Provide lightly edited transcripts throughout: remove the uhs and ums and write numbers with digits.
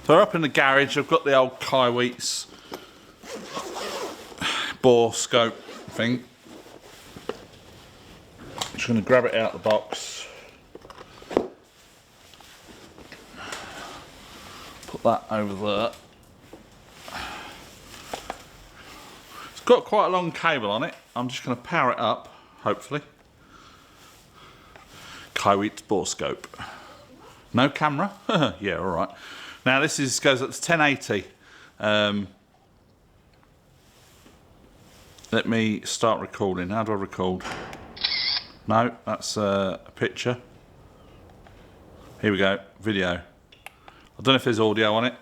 So we're up in the garage. I've got the old KAIWEETS Borescope thing. Just going to grab it out of the box. Put that over there. It's got quite a long cable on it. I'm just going to power it up, hopefully. KAIWEETS Borescope. No camera? Yeah, all right. Now this goes up to 1080. Let me start recording. How do I record? No, that's a picture. Here we go, video. I don't know if there's audio on it,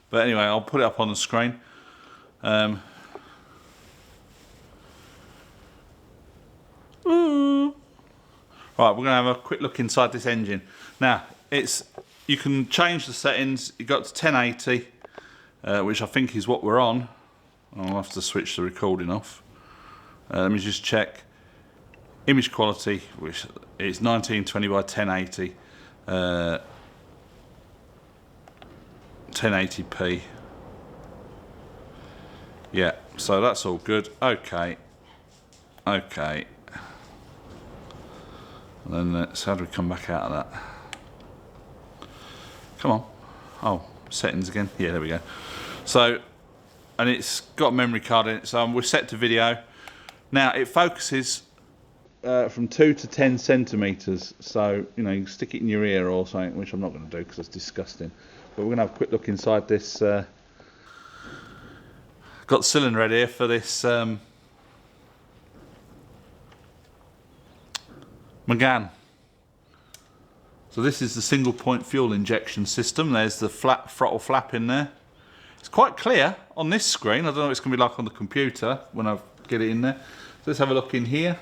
but anyway, I'll put it up on the screen. Ooh. Right, we're going to have a quick look inside this engine. Now, you can change the settings. You got to 1080, which I think is what we're on. I'll have to switch the recording off. Let me just check. Image quality, which is 1920 by 1080, 1080p. Yeah, so that's all good. Okay. Okay. And then how do we come back out of that? Come on. Oh, settings again. Yeah, there we go. So, and it's got a memory card in it, so we're set to video. Now, it focuses from 2 to 10 centimetres. So, you know, you can stick it in your ear or something, which I'm not going to do because it's disgusting. But we're going to have a quick look inside this. Got the cylinder head here for this McGann. So this is the single point fuel injection system. There's the flat throttle flap in there. It's quite clear on this screen. I don't know what it's going to be like on the computer when I get it in there. So let's have a look in here.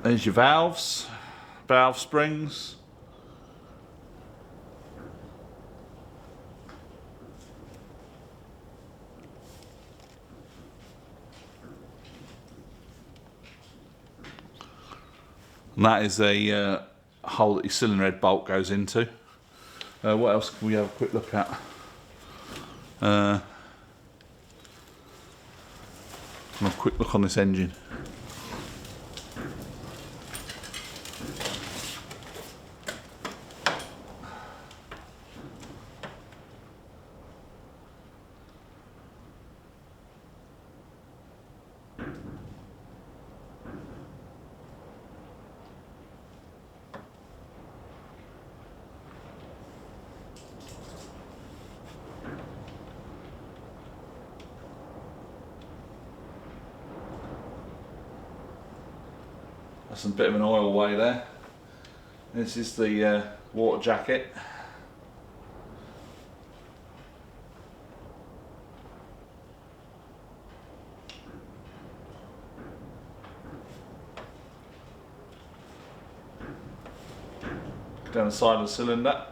There's your valves, valve springs. And that is a hole that your cylinder head bolt goes into. What else can we have a quick look at? Have a quick look on this engine. That's a bit of an oil way there. This is the water jacket. Down the side of the cylinder.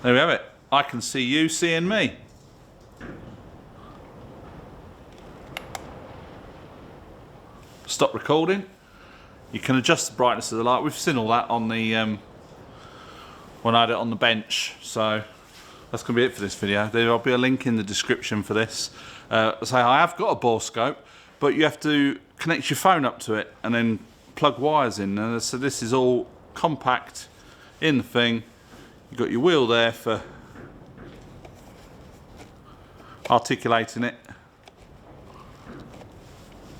There we have it. I can see you seeing me. Stop recording. You can adjust the brightness of the light. We've seen all that on the when I had it on the bench. So that's going to be it for this video. There'll be a link in the description for this. So I have got a Borescope, but you have to connect your phone up to it and then plug wires in. So this is all compact in the thing. You've got your wheel there for articulating it.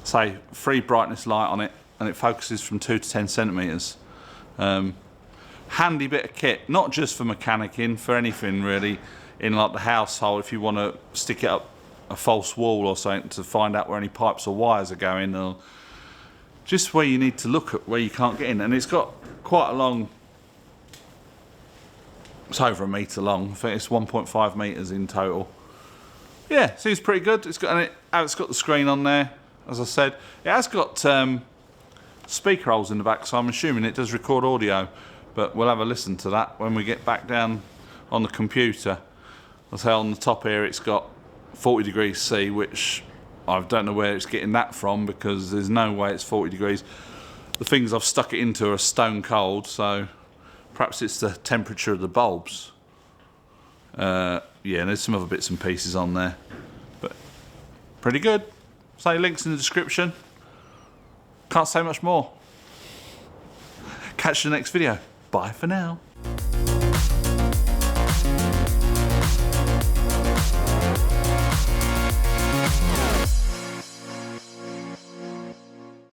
Say, free brightness light on it, and it focuses from 2 to 10 centimetres. Handy bit of kit, not just for mechanicking, for anything really, in like the household, if you want to stick it up a false wall or something to find out where any pipes or wires are going, or just where you need to look at where you can't get in. And it's got quite a long, it's over 1 metre long. I think it's 1.5 metres in total. Yeah, seems pretty good. It's got the screen on there, as I said. It has got speaker holes in the back, so I'm assuming it does record audio. But we'll have a listen to that when we get back down on the computer. I say on the top here it's got 40 degrees C, which I don't know where it's getting that from, because there's no way it's 40 degrees. The things I've stuck it into are stone cold, so perhaps it's the temperature of the bulbs. Yeah, and there's some other bits and pieces on there, but pretty good. Say links in the description. Can't say much more. Catch you in the next video. Bye for now.